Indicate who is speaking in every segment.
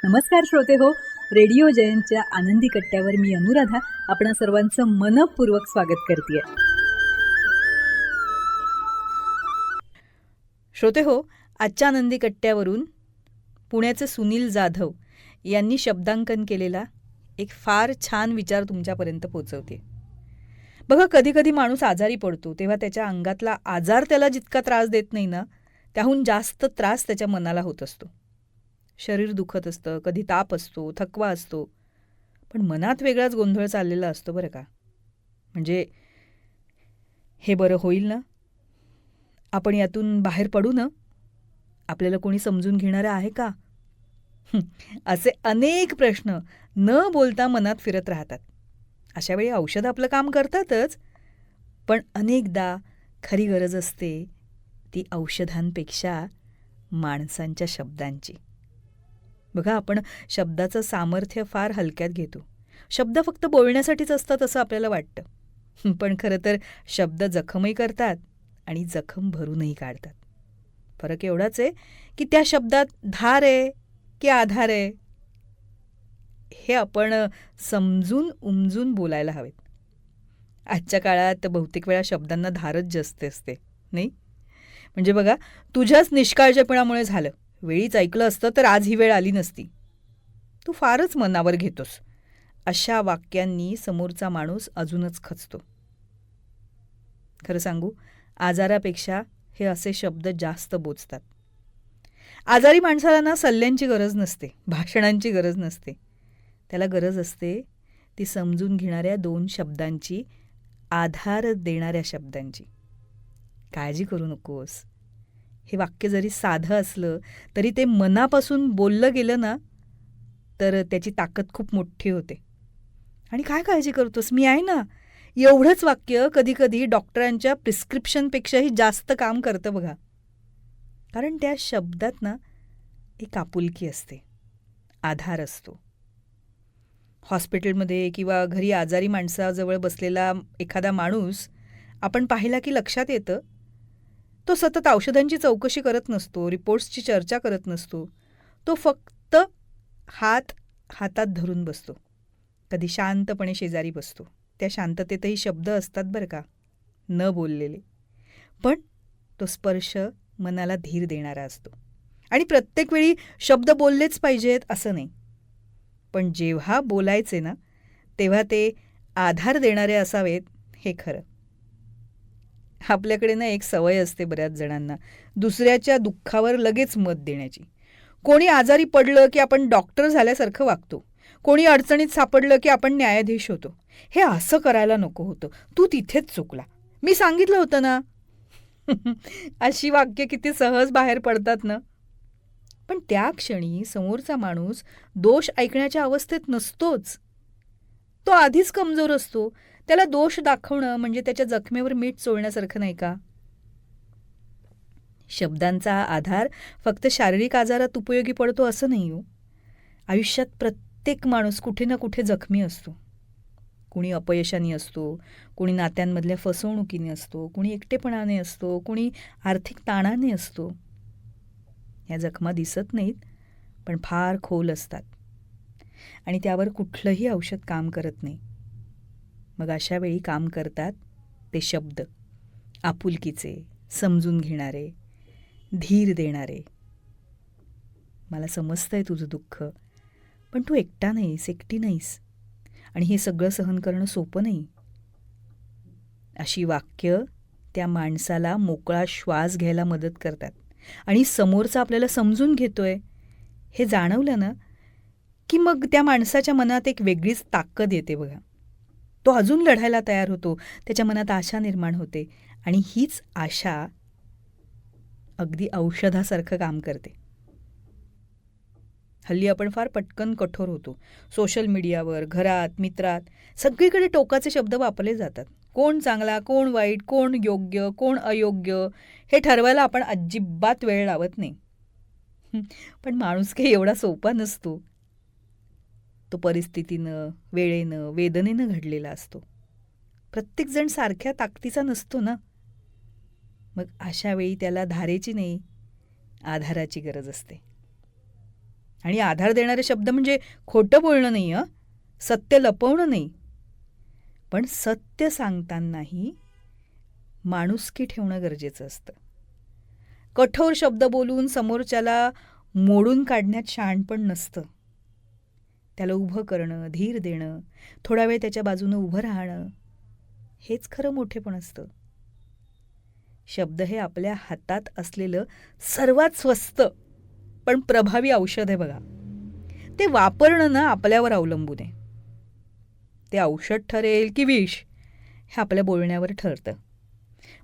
Speaker 1: नमस्कार श्रोते हो, रेडिओ जयंतच्या आनंदी कट्ट्यावर मी अनुराधा आपणा सर्वांचं मनपूर्वक स्वागत करते.
Speaker 2: श्रोते हो, आजच्या आनंदी कट्ट्यावरून पुण्याचे सुनील जाधव यांनी शब्दांकन केलेला एक फार छान विचार तुमच्यापर्यंत पोचवते. बघा, कधी कधी माणूस आजारी पडतो तेव्हा त्याच्या अंगातला आजार त्याला जितका त्रास देत नाही ना, त्याहून जास्त त्रास त्याच्या मनाला होत असतो. शरीर दुखत असतं, कधी ताप असतो, थकवा असतो, पण मनात वेगळाच गोंधळ चाललेला असतो बरं का. म्हणजे हे बरं होईल ना, आपण यातून बाहेर पडू ना, आपल्याला कोणी समजून घेणारं आहे का, असे अनेक प्रश्न न बोलता मनात फिरत राहतात. अशावेळी औषध आपलं काम करतातच, पण अनेकदा खरी गरज असते ती औषधांपेक्षा माणसांच्या शब्दांची. बघा, आपण शब्दाचं सामर्थ्य फार हलक्यात घेतो. शब्द फक्त बोलण्यासाठीच असतात असं आपल्याला वाटतं, पण खरं तर शब्द जखमही करतात आणि जखम भरूनही काढतात. फरक एवढाच आहे की त्या शब्दात धार आहे की आधार आहे, हे आपण समजून उमजून बोलायला हवेत. आजच्या काळात बहुतेक वेळा शब्दांना धारच जास्त असते, नाही? म्हणजे बघा, तुझ्याच निष्काळजीपणामुळे झालं, वेळीच ऐकलं असतं तर आज ही वेळ आली नसती, तू फारच मनावर घेतोस, अशा वाक्यांनी समोरचा माणूस अजूनच खचतो. खरं सांगू, आजारापेक्षा हे असे शब्द जास्त बोचतात. आजारी माणसाला ना सल्ल्यांची गरज नसते, भाषणांची गरज नसते, त्याला गरज असते ती समजून घेणाऱ्या दोन शब्दांची, आधार देणाऱ्या शब्दांची. काळजी करू नकोस, हे वाक्य जरी साधं असलं तरी ते मनापासून बोललं गेलं ना, तर त्याची ताकद खूप मोठी होते. आणि काय काळजी करतोस, मी आहे ना, एवढंच वाक्य कधीकधी डॉक्टरांच्या प्रिस्क्रिप्शनपेक्षाही जास्त काम करतं बघा. कारण त्या शब्दात ना एक आपुलकी असते, आधार असतो. हॉस्पिटलमध्ये किंवा घरी आजारी माणसाजवळ बसलेला एखादा माणूस आपण पाहिला की लक्षात येतं, तो सतत औषधांची चौकशी करत नसतो, रिपोर्ट्सची चर्चा करत नसतो, तो फक्त हातात धरून बसतो. कधी शांतपणे शेजारी बसतो. त्या शांततेतही शब्द असतात बरं का, न बोललेले, पण तो स्पर्श मनाला धीर देणारा असतो. आणि प्रत्येक वेळी शब्द बोललेच पाहिजेत असं नाही, पण जेव्हा बोलायचे ना तेव्हा ते आधार देणारे असावेत, हे खरं. आपल्याकडे ना एक सवय असते बऱ्याच जणांना, दुसऱ्याच्या दुःखावर लगेच मत देण्याची. कोणी आजारी पडलं की आपण डॉक्टर झाल्यासारखं वागतो, कोणी अडचणीत सापडलं की आपण न्यायाधीश होतो. हे असं करायला नको होतं, तू तिथेच चुकला, मी सांगितलं होतं ना. अशी वाक्य किती सहज बाहेर पडतात ना. पण त्या क्षणी समोरचा माणूस दोष ऐकण्याच्या अवस्थेत नसतोच. तो आधीच कमजोर असतो. त्याला दोष दाखवणं म्हणजे त्याच्या जखमेवर मीठ चोळण्यासारखं नाही का? शब्दांचा आधार फक्त शारीरिक आजारात उपयोगी पडतो असं नाही हो. आयुष्यात प्रत्येक माणूस कुठे ना कुठे जखमी असतो. कुणी अपयशाने असतो, कुणी नात्यांमधल्या फसवणुकीने असतो, कुणी एकटेपणाने असतो, कुणी आर्थिक ताणाने असतो. या जखमा दिसत नाहीत, पण फार खोल असतात आणि त्यावर कुठलंही औषध काम करत नाही. मग अशा वेळी काम करतात ते शब्द, आपुलकीचे, समजून घेणारे, धीर देणारे. मला समजतंय तुझं दुःख, पण तू एकटा नाहीस, एकटी नाहीस, आणि हे सगळं सहन करणं सोपं नाही. अशी वाक्य त्या माणसाला मोकळा श्वास घ्यायला मदत करतात. आणि समोरचा आपल्याला समजून घेतोय हे जाणवलं ना की मग त्या माणसाच्या मनात एक वेगळीच ताकद येते बघा. तो अजून लढायला तयार होतो, त्याच्या मनात आशा निर्माण होते, आणि हीच आशा अगदी औषधासारखं काम करते. हल्ली आपण फार पटकन कठोर होतो. सोशल मीडियावर, घरात, मित्रात सगळीकडे टोकाचे शब्द वापरले जातात. कोण चांगला, कोण वाईट, कोण योग्य, कोण अयोग्य, हे ठरवायला आपण अजिबात वेळ लावत नाही. पण माणूस काही एवढा सोपा नसतो. तो परिस्थितीनं, वेळेनं, वेदनेनं घडलेला असतो. प्रत्येकजण सारख्या ताकदीचा नसतो ना. मग अशा वेळी त्याला धारेची नाही, आधाराची गरज असते. आणि आधार देणारे शब्द म्हणजे खोटं बोलणं नाही, सत्य लपवणं नाही, पण सत्य सांगतानाही माणुसकी ठेवणं गरजेचं असतं. कठोर शब्द बोलून समोरच्याला मोडून काढण्यात शहाणपण नसतं. त्याला उभं करणं, धीर देणं, थोडा वेळ त्याच्या बाजूनं उभं राहणं, हेच खरं मोठेपण असतं. शब्द हे आपल्या हातात असलेलं सर्वात स्वस्त पण प्रभावी औषध आहे बघा. ते वापरणं ना आपल्यावर अवलंबून आहे. ते औषध ठरेल की विष हे आपल्या बोलण्यावर ठरतं.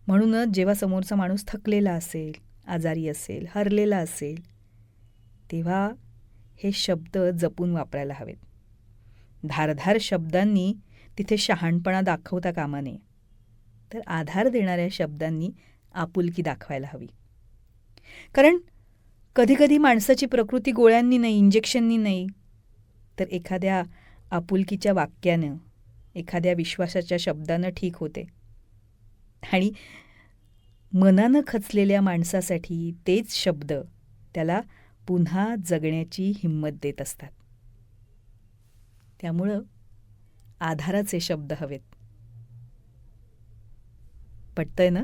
Speaker 2: म्हणूनच जेव्हा समोरचा माणूस थकलेला असेल, आजारी असेल, हरलेला असेल, तेव्हा हे शब्द जपून वापरायला हवेत. धारधार शब्दांनी तिथे शहाणपणा दाखवता कामा नये, तर आधार देणाऱ्या शब्दांनी आपुलकी दाखवायला हवी. कारण कधीकधी माणसाची प्रकृती गोळ्यांनी नाही, इंजेक्शननी नाही, तर एखाद्या आपुलकीच्या वाक्यानं, एखाद्या विश्वासाच्या शब्दानं ठीक होते. आणि मनानं खचलेल्या माणसासाठी तेच शब्द त्याला पुन्हा जगण्याची हिंमत देत असतात. त्यामुळं आधाराचे शब्द हवेत. पटतंय ना?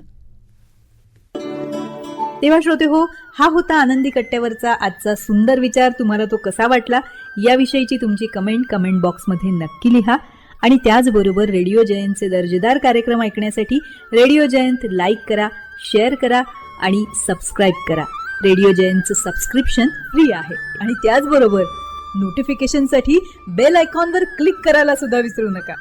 Speaker 1: तेव्हा श्रोते हो, हा होता आनंदी कट्ट्यावरचा आजचा सुंदर विचार. तुम्हाला तो कसा वाटला याविषयीची तुमची कमेंट बॉक्समध्ये नक्की लिहा. आणि त्याचबरोबर रेडिओ जयंतचे दर्जेदार कार्यक्रम ऐकण्यासाठी रेडिओ जयंत लाईक करा, शेअर करा आणि सबस्क्राईब करा. रेडिओ जयंतचं सबस्क्रिप्शन फ्री आहे. आणि त्याचबरोबर नोटिफिकेशनसाठी बेल आयकॉनवर क्लिक करायला सुद्धा विसरू नका.